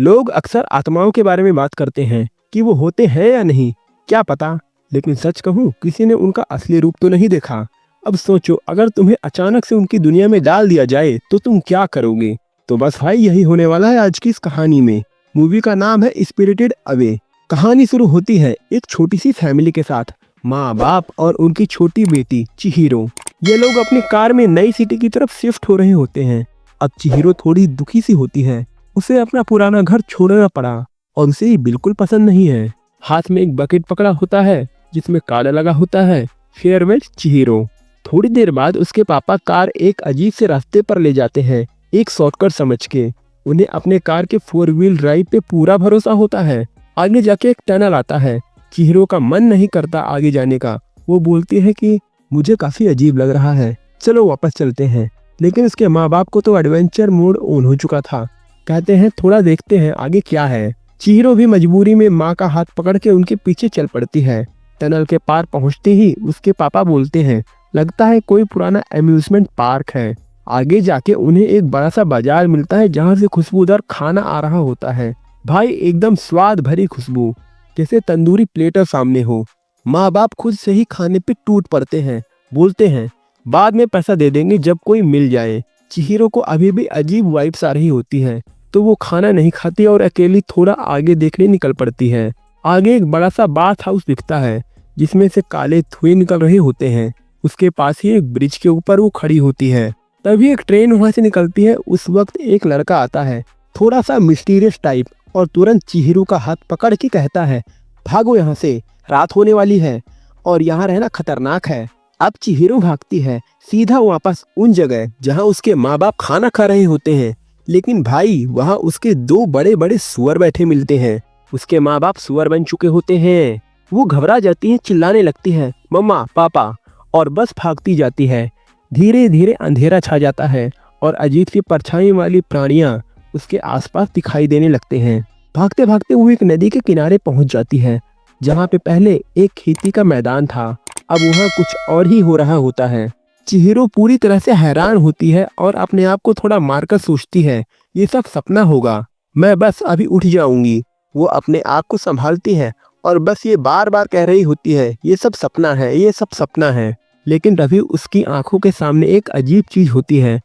लोग अक्सर आत्माओं के बारे में बात करते हैं कि वो होते हैं या नहीं, क्या पता। लेकिन सच कहूँ, किसी ने उनका असली रूप तो नहीं देखा। अब सोचो, अगर तुम्हें अचानक से उनकी दुनिया में डाल दिया जाए तो तुम क्या करोगे। तो बस भाई, यही होने वाला है आज की इस कहानी में। मूवी का नाम है स्पिरिटेड अवे। कहानी शुरू होती है एक छोटी सी फैमिली के साथ, माँ बाप और उनकी छोटी बेटी चिहिरो। ये लोग अपनी कार में नई सिटी की तरफ शिफ्ट हो रहे होते हैं। अब चिहिरो थोड़ी दुखी सी होती है। उसे अपना पुराना घर छोड़ना पड़ा और उसे ये बिल्कुल पसंद नहीं है। हाथ में एक बकेट पकड़ा होता है जिसमें काला लगा होता है, फेयरवेल चिहिरो। थोड़ी देर बाद उसके पापा कार एक अजीब से रास्ते पर ले जाते हैं, एक शॉर्टकट समझ के। उन्हें अपने कार के 4 व्हील ड्राइव पे पूरा भरोसा होता है। आगे जाके एक टनल आता है। चिहिरो का मन नहीं करता आगे जाने का। वो बोलती है कि मुझे काफी अजीब लग रहा है, चलो वापस चलते हैं। लेकिन उसके माँ बाप को तो एडवेंचर मोड ऑन हो चुका था। कहते हैं थोड़ा देखते हैं आगे क्या है। चिहिरो भी मजबूरी में माँ का हाथ पकड़ के उनके पीछे चल पड़ती है। टनल के पार पहुंचते ही उसके पापा बोलते हैं, लगता है कोई पुराना अम्यूजमेंट पार्क है। आगे जाके उन्हें एक बड़ा सा बाजार मिलता है जहाँ से खुशबूदार खाना आ रहा होता है। भाई, एकदम स्वाद भरी खुशबू, जैसे तंदूरी प्लेटर सामने हो। माँ बाप खुद से ही खाने पे टूट पड़ते हैं। बोलते हैं बाद में पैसा दे देंगे जब कोई मिल जाए। चिहिरो को अभी भी अजीब वाइब्स आ रही होती है, तो वो खाना नहीं खाती और अकेली थोड़ा आगे देखने निकल पड़ती है। आगे एक बड़ा सा बाथ हाउस दिखता है जिसमें से काले धुएं निकल रहे होते हैं। उसके पास ही एक ब्रिज के ऊपर वो खड़ी होती है। तभी एक ट्रेन वहां से निकलती है। उस वक्त एक लड़का आता है, थोड़ा सा मिस्टीरियस टाइप, और तुरंत चिहिरो का हाथ पकड़ के कहता है, भागो यहाँ से, रात होने वाली है और यहाँ रहना खतरनाक है। अब चिहिरो भागती है सीधा वापस उन जगह जहाँ उसके माँ बाप खाना खा रहे होते हैं। लेकिन भाई, वहाँ उसके 2 बड़े बड़े सुअर बैठे मिलते हैं। उसके माँ बाप सुअर बन चुके होते हैं। वो घबरा जाती है, चिल्लाने लगती है, मम्मा पापा, और बस भागती जाती है। धीरे धीरे अंधेरा छा जाता है और अजीब सी परछाई वाली प्राणियां उसके आसपास दिखाई देने लगते हैं। भागते भागते वो एक नदी के किनारे पहुंच जाती है जहां पे पहले एक खेती का मैदान था। अब वहां कुछ और ही हो रहा होता है। चिहिरो पूरी तरह से हैरान होती है और अपने आप को थोड़ा मारकर सोचती है, ये सब सपना होगा, मैं बस अभी उठ जाऊंगी। वो अपने आप को संभालती है और बस ये बार बार कह रही होती है, ये सब सपना है, ये सब सपना है। लेकिन तभी उसकी आंखों के सामने एक अजीब चीज होती है।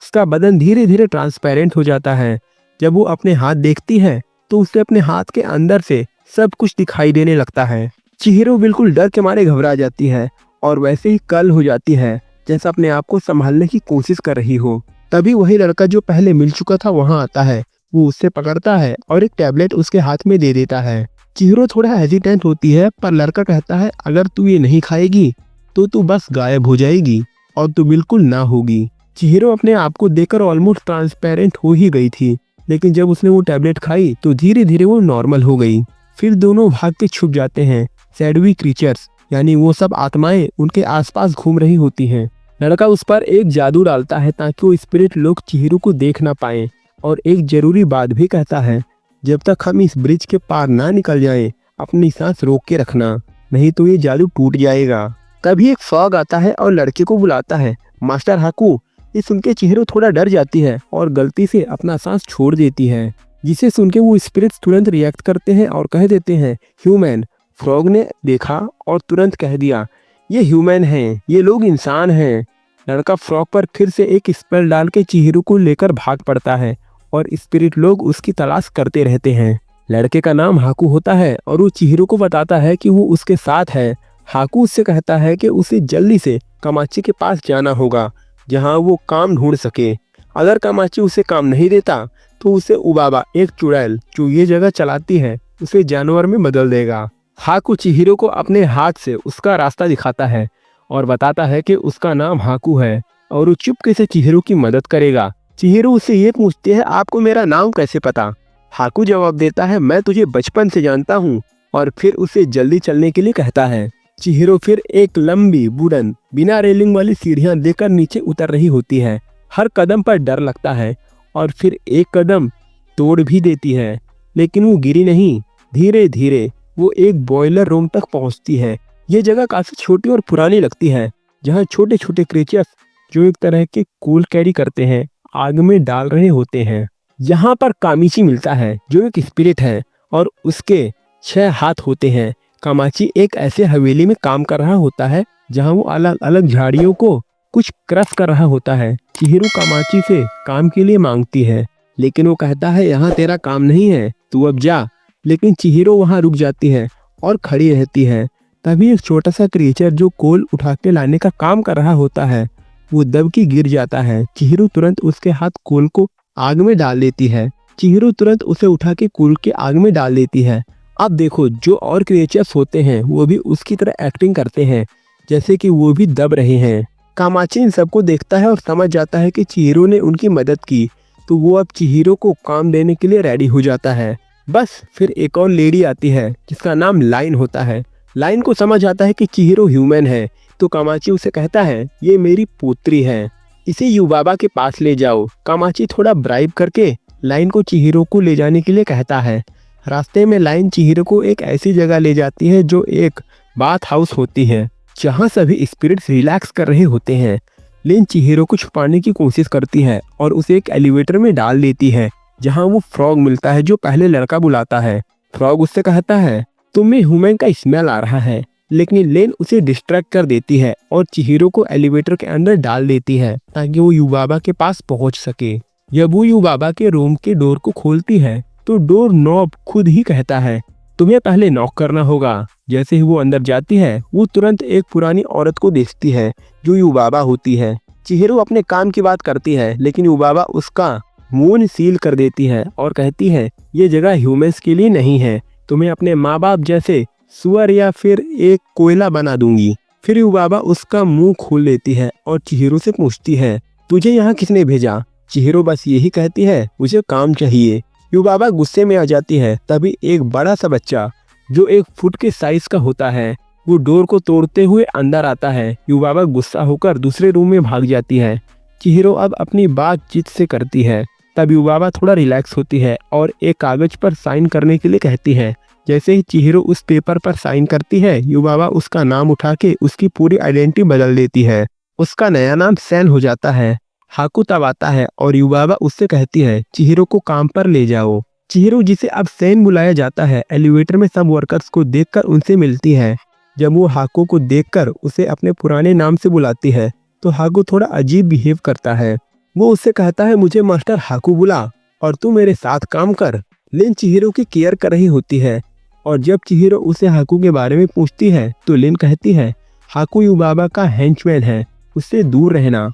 उसका बदन धीरे धीरे ट्रांसपेरेंट हो जाता है। जब वो अपने हाथ देखती है तो उसे अपने हाथ के अंदर से सब कुछ दिखाई देने लगता है। चिहिरो बिल्कुल डर के मारे घबरा जाती है और वैसे ही कल हो जाती है, जैसा अपने आप को संभालने की कोशिश कर रही हो। तभी वही लड़का जो पहले मिल चुका था वहां आता है। वो उससे पकड़ता है और एक टैबलेट उसके हाथ में दे देता है। चिहिरो थोड़ा हेजिटेंट होती है, पर लड़का कहता है, अगर तू ये नहीं खाएगी तो तू बस गायब हो जाएगी और तू बिल्कुल ना होगी। चिहिरो अपने आप को देखकर ऑलमोस्ट ट्रांसपेरेंट हो ही गई थी, लेकिन जब उसने वो टैबलेट खाई तो धीरे धीरे वो नॉर्मल हो गई। फिर दोनों भाग के छुप जाते हैं। शैडोवी क्रीचर्स, यानी वो सब आत्माएं उनके आसपास घूम रही होती हैं। लड़का उस पर एक जादू डालता है ताकि वो स्पिरिट लोग चिहिरो को देख ना पाए, और एक जरूरी बात भी कहता है, जब तक हम इस ब्रिज के पार ना निकल जाएं, अपनी सांस रोक के रखना, नहीं तो ये जादू टूट जाएगा। तभी एक फॉग आता है और लड़के को बुलाता है, मास्टर हाकू। ये सुन के चिहिरो थोड़ा डर जाती है और गलती से अपना सांस छोड़ देती है, जिसे सुन के वो स्पिरिट्स तुरंत रिएक्ट करते हैं और कह देते हैं, ह्यूमन। फ्रॉग ने देखा और तुरंत कह दिया, ये ह्यूमन हैं, ये लोग इंसान हैं। लड़का फ्रॉग पर फिर से एक स्पेल डाल के चिहिरो को लेकर भाग पड़ता है और स्पिरिट लोग उसकी तलाश करते रहते हैं। लड़के का नाम हाकू होता है और वो चिहिरो को बताता है कि वो उसके साथ है। हाकू उससे कहता है कि उसे जल्दी से कामाची के पास जाना होगा जहां वो काम ढूंढ सके। अगर कामाची उसे काम नहीं देता तो उसे उबाबा, एक चुड़ैल जो ये जगह चलाती है, उसे जानवर में बदल देगा। हाकू चिहिरो को अपने हाथ से उसका रास्ता दिखाता है और बताता है कि उसका नाम हाकू है और वो चुपके से चिहिरो की मदद करेगा। चिहिरो उससे ये पूछती है, आपको मेरा नाम कैसे पता? हाकू जवाब देता है, मैं तुझे बचपन से जानता हूँ, और फिर उसे जल्दी चलने के लिए कहता है। चिहिरो फिर एक लंबी वुडन बिना रेलिंग वाली सीढ़ियां देकर नीचे उतर रही होती है। हर कदम पर डर लगता है और फिर एक कदम तोड़ भी देती है, लेकिन वो गिरी नहीं। धीरे धीरे वो एक बॉयलर रूम तक पहुंचती है। ये जगह काफी छोटी और पुरानी लगती है, जहाँ छोटे छोटे क्रीचर्स जो एक तरह के कूल कैरी करते हैं आग में डाल रहे होते हैं। यहाँ पर कामाची मिलता है जो एक स्पिरिट है और उसके 6 हाथ होते हैं। कामाची एक ऐसे हवेली में काम कर रहा होता है जहाँ वो अलग अलग झाड़ियों को कुछ क्रश कर रहा होता है। चिहिरो कामाची से काम के लिए मांगती है, लेकिन वो कहता है यहाँ तेरा काम नहीं है, तू अब जा। लेकिन चिहिरो वहाँ रुक जाती है और खड़ी रहती है। तभी एक छोटा सा क्रिएचर जो कोल उठा के लाने का काम कर रहा होता है वो दबके गिर जाता है। चिहिरो तुरंत उसके हाथ कोल को आग में डाल देती है। चिहिरो तुरंत उसे उठा के कोल के आग में डाल देती है। अब देखो जो और क्रिएचर्स होते हैं वो भी उसकी तरह एक्टिंग करते हैं जैसे कि वो भी दब रहे हैं। कामाची इन सबको देखता है और समझ जाता है कि चिहिरो ने उनकी मदद की, तो वो अब चिहिरो को काम देने के लिए रेडी हो जाता है। बस फिर एक और लेडी आती है जिसका नाम लाइन होता है। लाइन को समझ आता है कि चिहिरो ह्यूमन है, तो कामाची उसे कहता है ये मेरी पुत्री है, इसे युबाबा के पास ले जाओ। कामाची थोड़ा ब्राइब करके लाइन को चिहिरो को ले जाने के लिए कहता है। रास्ते में लाइन चिहिरो को एक ऐसी जगह ले जाती है जो एक बाथ हाउस होती है जहाँ सभी स्पिरिट्स रिलैक्स कर रहे होते हैं। लेन चिहिरो को छुपाने की कोशिश करती है और उसे एक एलिवेटर में डाल देती है जहाँ वो फ्रॉग मिलता है जो पहले लड़का बुलाता है। फ्रॉग उससे कहता है तुम्हें ह्यूमन का स्मेल आ रहा है, लेकिन लेन उसे डिस्ट्रैक्ट कर देती है और चिहिरो को एलिवेटर के अंदर डाल देती है ताकि वो युबाबा के पास पहुंच सके। जब वो युबाबा के रूम के डोर को खोलती है तो डोर नॉब खुद ही कहता है तुम्हें पहले नॉक करना होगा। जैसे ही वो अंदर जाती है वो तुरंत एक पुरानी औरत को देखती है जो युबाबा होती है। चिहिरो अपने काम की बात करती है लेकिन युबाबा उसका मुंह सील कर देती है और कहती है ये जगह ह्यूमंस के लिए नहीं है, तुम्हें अपने माँ बाप जैसे सुअर या फिर एक कोयला बना दूंगी। फिर युबाबा उसका मुंह खोल लेती है और चिहिरो से पूछती है तुझे यहाँ किसने भेजा। चिहिरो बस यही कहती है मुझे काम चाहिए। युबाबा गुस्से में आ जाती है। तभी एक बड़ा सा बच्चा जो 1 फुट के साइज का होता है वो डोर को तोड़ते हुए अंदर आता है। युबाबा गुस्सा होकर दूसरे रूम में भाग जाती है। चिहिरो अब अपनी बातचीत से करती है। तब युबाबा थोड़ा रिलैक्स होती है और एक कागज पर साइन करने के लिए कहती है। जैसे ही चिहिरो उस पेपर पर साइन करती है युबाबा उसका नाम उठा के उसकी पूरी आइडेंटिटी बदल देती है। उसका नया नाम सैन हो जाता है। हाकू तब आता है और युबाबा उससे कहती है चिहिरो को काम पर ले जाओ। चिहिरो जिसे अब सैन बुलाया जाता है एलिवेटर में सब वर्कर्स को देखकर उनसे मिलती है। जब वो हाकू को देखकर उसे अपने पुराने नाम से बुलाती है तो हाकू थोड़ा अजीब बिहेव करता है। वो उससे कहता है मुझे मास्टर हाकू बुला और तू मेरे साथ काम कर। लिन चिहिरो की केयर कर रही होती है और जब चिहिरो उसे हाकू के बारे में पूछती है तो लिन कहती है हाकू युबाबा का हेंचमैन है, उससे दूर रहना।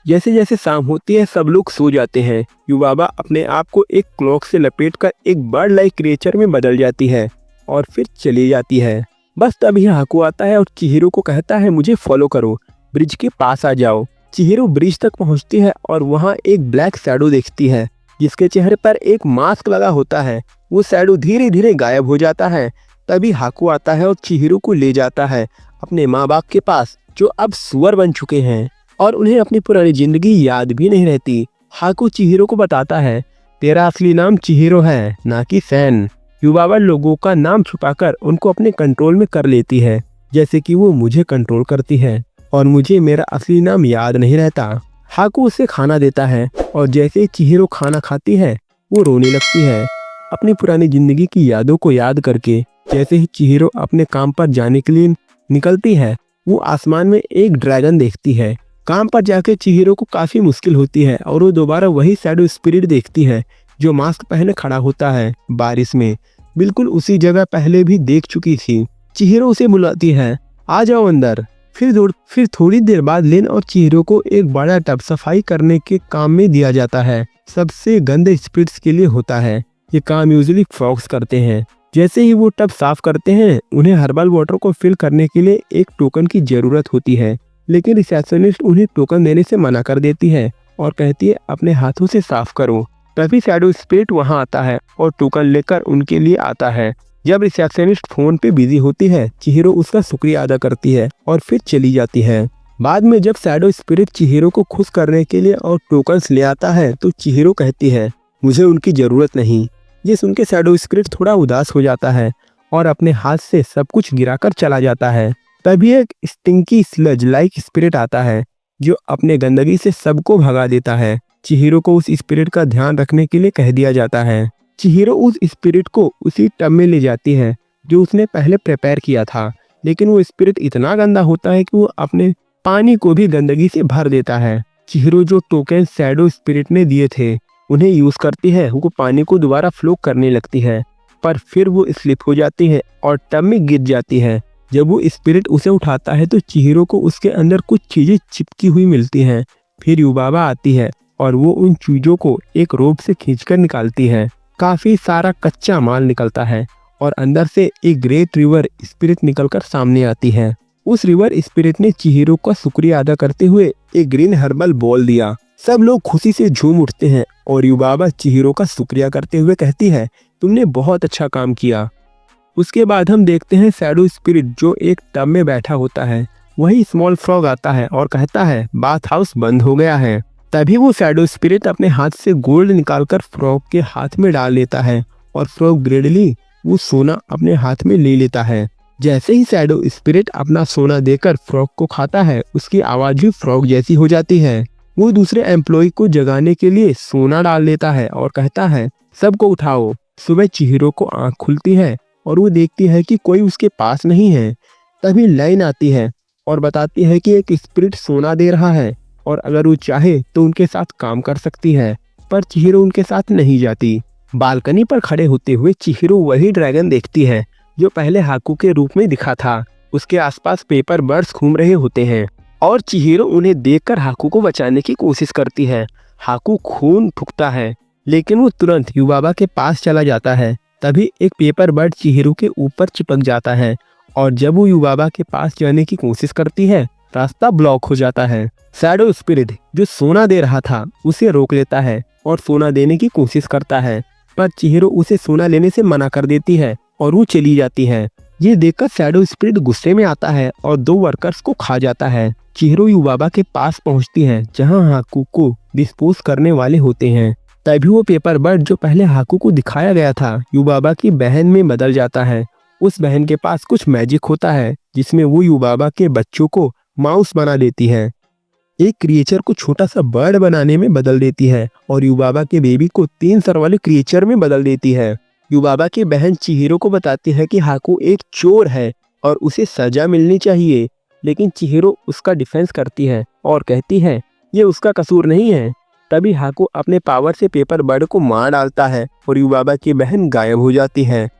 जैसे जैसे शाम होती है सब लोग सो जाते हैं। युबाबा अपने आप को एक क्लॉक से लपेटकर एक बर्ड लाइक क्रिएचर में बदल जाती है और फिर चली जाती है। बस तभी हाकू आता है और चिहिरो को कहता है मुझे फॉलो करो, ब्रिज के पास आ जाओ। चिहिरो ब्रिज तक पहुंचती है और वहां एक ब्लैक शैडो देखती है जिसके चेहरे पर एक मास्क लगा होता है। वो शैडो धीरे धीरे गायब हो जाता है। तभी हाकू आता है और चिहिरो को ले जाता है अपने माँ बाप के पास जो अब सुअर बन चुके हैं और उन्हें अपनी पुरानी जिंदगी याद भी नहीं रहती। हाकू चिहिरो को बताता है तेरा असली नाम चिहिरो है, ना कि सैन। युबाबा लोगों का नाम छुपाकर उनको अपने कंट्रोल में कर लेती है जैसे कि वो मुझे कंट्रोल करती है और मुझे मेरा असली नाम याद नहीं रहता। हाकू उसे खाना देता है और जैसे ही चिहिरो खाना खाती है वो रोने लगती है अपनी पुरानी जिंदगी की यादों को याद करके। जैसे ही चिहिरो अपने काम पर जाने के लिए निकलती है वो आसमान में एक ड्रैगन देखती है। काम पर जाकर चिहिरो को काफी मुश्किल होती है और वो दोबारा वही शैडो स्पिरिट देखती है जो मास्क पहने खड़ा होता है बारिश में, बिल्कुल उसी जगह पहले भी देख चुकी थी। चिहिरो उसे बुलाती है आ जाओ अंदर। फिर थोड़ी देर बाद लिन और चिहिरो को एक बड़ा टब सफाई करने के काम में दिया जाता है। सबसे गंदे स्पिरिट्स के लिए होता है। ये काम यूजुअली फ्रॉग्स करते हैं। जैसे ही वो टब साफ करते हैं उन्हें हर्बल वाटर को फिल करने के लिए एक टोकन की जरूरत होती है, लेकिन रिसेप्शनिस्ट उन्हें टोकन देने से मना कर देती है और कहती है अपने हाथों से साफ करो। तभी शैडो स्पिरिट वहां आता है और टोकन लेकर उनके लिए आता है। जब रिसेप्शनिस्ट फोन पे बिजी होती है चिहिरो उसका शुक्रिया अदा करती है और फिर चली जाती है। बाद में जब शैडो स्पिरिट चिहिरो को खुश करने के लिए और टोकन्स ले आता है तो चिहिरो कहती है मुझे उनकी जरूरत नहीं। ये सुनकर शैडो स्पिरिट थोड़ा उदास हो जाता है और अपने हाथ से सब कुछ गिराकर चला जाता है। तभी एक स्टिंकी स्लज लाइक स्पिरिट आता है जो अपने गंदगी से सबको भगा देता है। चिहिरो को उस स्पिरिट का ध्यान रखने के लिए कह दिया जाता है। चिहिरो उस स्पिरिट को उसी टब में ले जाती है जो उसने पहले प्रिपेयर किया था, लेकिन वो स्पिरिट इतना गंदा होता है कि वो अपने पानी को भी गंदगी से भर देता है। चिहिरो जो टोकन शैडो स्पिरिट ने दिए थे उन्हें यूज करती है, वो पानी को दोबारा फ्लो करने लगती है, पर फिर वो स्लिप हो जाती है और टब में गिर जाती है। जब वो स्पिरिट उसे उठाता है तो चिहिरो को उसके अंदर कुछ चीजें चिपकी हुई मिलती हैं। फिर युबाबा आती है और वो उन चीजों को एक रोप से खींचकर निकालती है। काफी सारा कच्चा माल निकलता है और अंदर से एक ग्रेट रिवर स्पिरिट निकलकर सामने आती है। उस रिवर स्पिरिट ने चिहिरो का शुक्रिया अदा करते हुए एक ग्रीन हर्बल बॉल दिया। सब लोग खुशी से झूम उठते हैं और युबाबा चिहिरो का शुक्रिया करते हुए कहती है, तुमने बहुत अच्छा काम किया। उसके बाद हम देखते हैं शैडो स्पिरिट जो एक टब में बैठा होता है। वही स्मॉल फ्रॉग आता है और कहता है बाथ हाउस बंद हो गया है। तभी वो शैडो स्पिरिट अपने हाथ से गोल्ड निकालकर फ्रॉग के हाथ में डाल लेता है और फ्रॉग ग्रेडली वो सोना अपने हाथ में ले लेता है। जैसे ही शैडो स्पिरिट अपना सोना देकर फ्रॉग को खाता है, उसकी आवाज भी फ्रॉग जैसी हो जाती है। वो दूसरे एम्प्लॉय को जगाने के लिए सोना डाल लेता है और कहता है सबको उठाओ। सुबह चिहिरो को आंख खुलती है और वो देखती है कि कोई उसके पास नहीं है। तभी लाइन आती है और बताती है कि एक स्पिरिट सोना दे रहा है और अगर वो चाहे तो उनके साथ काम कर सकती है, पर चिहिरो उनके साथ नहीं जाती। बालकनी पर खड़े होते हुए चिहिरो वही ड्रैगन देखती है जो पहले हाकू के रूप में दिखा था। उसके आसपास पेपर बर्ड्स घूम रहे होते हैं और चिहिरो उन्हें देखकर हाकू को बचाने की कोशिश करती है। हाकू खून फूंकता है लेकिन वो तुरंत युबाबा के पास चला जाता है। तभी एक पेपर बर्ड चिहिरो के ऊपर चिपक जाता है और जब वो युबाबा के पास जाने की कोशिश करती है, रास्ता ब्लॉक हो जाता है। शैडो स्पिरिट जो सोना दे रहा था उसे रोक लेता है और सोना देने की कोशिश करता है, पर चिहिरो उसे सोना लेने से मना कर देती है और वो चली जाती है। ये देखकर शैडो स्पिरिट गुस्से में आता है और 2 वर्कर्स को खा जाता है। चिहिरो युबाबा के पास पहुंचती है जहां हाकू को डिस्पोज करने वाले होते हैं। तभी वो पेपर बर्ड जो पहले हाकू को दिखाया गया था युबाबा की बहन में बदल जाता है। उस बहन के पास कुछ मैजिक होता है जिसमें वो युबाबा के बच्चों को माउस बना देती है, एक क्रिएचर को छोटा सा बर्ड बनाने में बदल देती है और युबाबा के बेबी को 3 सर वाले क्रिएचर में बदल देती है। युबाबा की बहन चिहिरो को बताती है कि हाकू एक चोर है और उसे सजा मिलनी चाहिए, लेकिन चिहिरो उसका डिफेंस करती है और कहती है ये उसका कसूर नहीं है। तभी हाकू अपने पावर से पेपर बर्ड को मार डालता है और युबाबा की बहन गायब हो जाती है।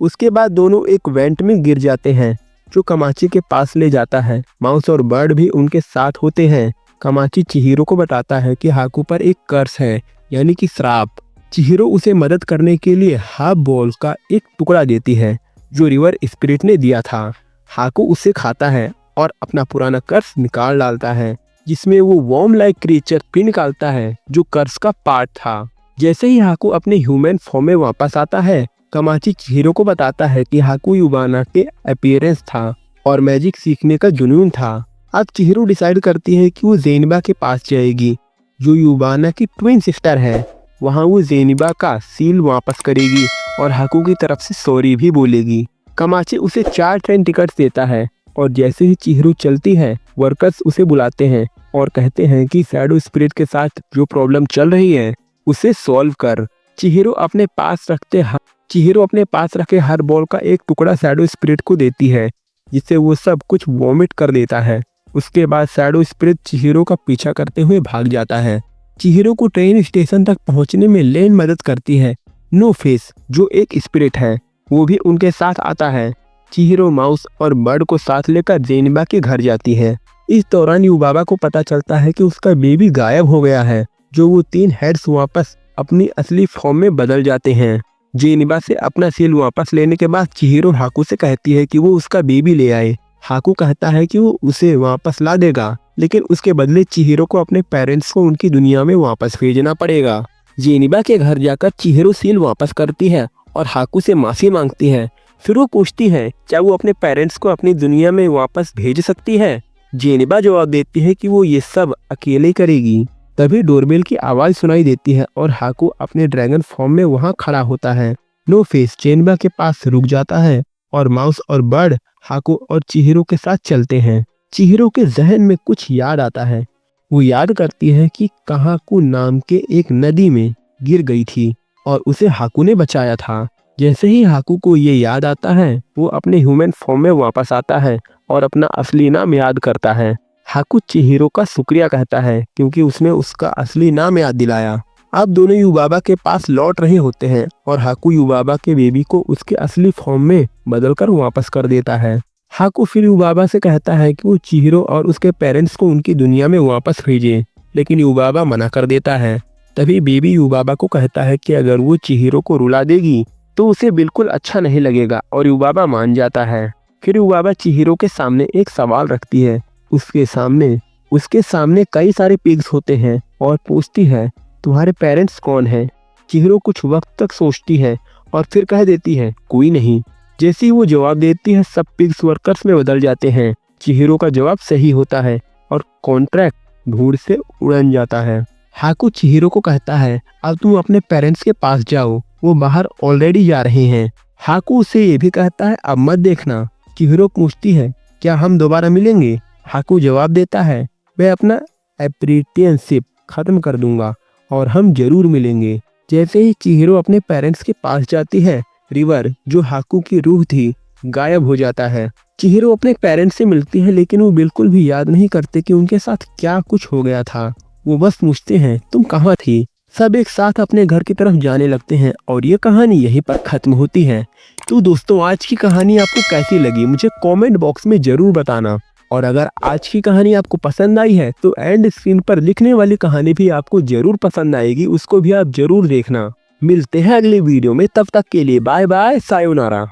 उसके बाद दोनों एक वेंट में गिर जाते हैं जो कमाची के पास ले जाता है। माउस और बर्ड भी उनके साथ होते हैं। कमाची चिहिरो को बताता है कि हाकू पर एक कर्स है, यानी कि श्राप। चिहिरो उसे मदद करने के लिए हाफ बॉल का एक टुकड़ा देती है जो रिवर स्पिरिट ने दिया था। हाकू उसे खाता है और अपना पुराना कर्स निकाल डालता है, जिसमें वो वॉर्म लाइक क्रिएचर भी निकालता है जो कर्स का पार्ट था। जैसे ही हाकू अपने ह्यूमन फॉर्म में वापस आता है, कमाची चिहिरो को बताता है कि हाकू युबाना के अपीयरेंस था और मैजिक सीखने का जुनून था। अब चिहिरो डिसाइड करती है कि वो जेनिबा के पास जाएगी जो युबाना की ट्विन सिस्टर है। वहाँ वो जेनिबा का सील वापस करेगी और हाकू की तरफ से सॉरी भी बोलेगी। कमाची उसे 4 ट्रेन टिकट्स देता है और जैसे ही चिहिरो चलती है, वर्कर्स उसे बुलाते हैं और कहते हैं कि शैडो स्पिरिट के साथ जो प्रॉब्लम चल रही है उसे सॉल्व कर। चिहिरो अपने पास रखे हर बॉल का एक टुकड़ा शैडो स्पिरिट को देती है, जिससे वो सब कुछ वॉमिट कर देता है। उसके बाद शैडो स्पिरिट चिहिरो का पीछा करते हुए भाग जाता है। चिहिरो को ट्रेन स्टेशन तक पहुंचने में लेन मदद करती है। नो फेस जो एक स्पिरिट है वो भी उनके साथ आता है। चिहिरो माउस और बर्ड को साथ लेकर जेनिबा के घर जाती है। इस दौरान युबाबा को पता चलता है कि उसका बेबी गायब हो गया है, जो वो 3 हेड्स वापस अपनी असली फॉर्म में बदल जाते हैं। जेनिबा से अपना सील वापस लेने के बाद चिहिरो हाकू से कहती है कि वो उसका बेबी ले आए। हाकू कहता है कि वो उसे वापस ला देगा, लेकिन उसके बदले चिहिरो को अपने पेरेंट्स को उनकी दुनिया में वापस भेजना पड़ेगा। जेनिबा के घर जाकर चिहिरो सील वापस करती है और हाकू से माफी मांगती है। फिर वो पूछती है क्या वो अपने पेरेंट्स को अपनी दुनिया में वापस भेज सकती है। जेनिबा जवाब देती है कि वो ये सब अकेले करेगी। तभी डोरबेल की आवाज सुनाई देती है और हाकू अपने ड्रैगन फॉर्म में वहां खड़ा होता है। नो फेस जेनिबा के पास रुक जाता है और माउस और बर्ड हाकू और चिहिरो के साथ चलते हैं। चिहिरो के जहन में कुछ याद आता है। वो याद करती है कि काहाकू नाम के एक नदी में गिर गई थी और उसे हाकू ने बचाया था। जैसे ही हाकू को ये याद आता है वो अपने ह्यूमन फॉर्म में वापस आता है और अपना असली नाम याद करता है। हाकू चिहिरो का शुक्रिया कहता है क्योंकि उसने उसका असली नाम याद दिलाया। अब दोनों युबाबा के पास लौट रहे होते हैं और हाकू युबाबा के बेबी को उसके असली फॉर्म में बदलकर वापस कर देता है। हाकू फिर युबाबा से कहता है कि वो चिहिरो और उसके पेरेंट्स को उनकी दुनिया में वापस भेजे, लेकिन युबाबा मना कर देता है। तभी बेबी युबाबा को कहता है कि अगर वो चिहिरो को रुला देगी तो उसे बिल्कुल अच्छा नहीं लगेगा और युबाबा मान जाता है। फिर युबाबा चिहिरो के सामने एक सवाल रखती है। उसके सामने कई सारे पिग्स होते हैं और पूछती है तुम्हारे पेरेंट्स कौन हैं? चिहिरो कुछ वक्त तक सोचती है और फिर कह देती है कोई नहीं। जैसे ही वो जवाब देती है सब पिग्स वर्कर्स में बदल जाते हैं। चिहिरो का जवाब सही होता है और कॉन्ट्रैक्ट धूल से उड़न जाता है। हाकू चिहिरो को कहता है अब तुम अपने पेरेंट्स के पास जाओ, वो बाहर ऑलरेडी जा रहे हैं। हाकू उसे ये भी कहता है अब मत देखना। चिहिरो पूछती है क्या हम दोबारा मिलेंगे? हाकू जवाब देता है मैं अपना अप्रेंटिसशिप खत्म कर दूंगा और हम जरूर मिलेंगे। जैसे ही चिहिरो अपने पेरेंट्स के पास जाती है, रिवर जो हाकू की रूह थी गायब हो जाता है। चिहिरो अपने पेरेंट्स से मिलती है लेकिन वो बिल्कुल भी याद नहीं करते कि उनके साथ क्या कुछ हो गया था। वो बस पूछते हैं तुम कहाँ थी? सब एक साथ अपने घर की तरफ जाने लगते हैं और ये कहानी यहीं पर खत्म होती है। तो दोस्तों आज की कहानी आपको कैसी लगी मुझे कमेंट बॉक्स में जरूर बताना। और अगर आज की कहानी आपको पसंद आई है तो एंड स्क्रीन पर लिखने वाली कहानी भी आपको जरूर पसंद आएगी, उसको भी आप जरूर देखना। मिलते हैं अगले वीडियो में, तब तक के लिए बाय बाय, सायोनारा।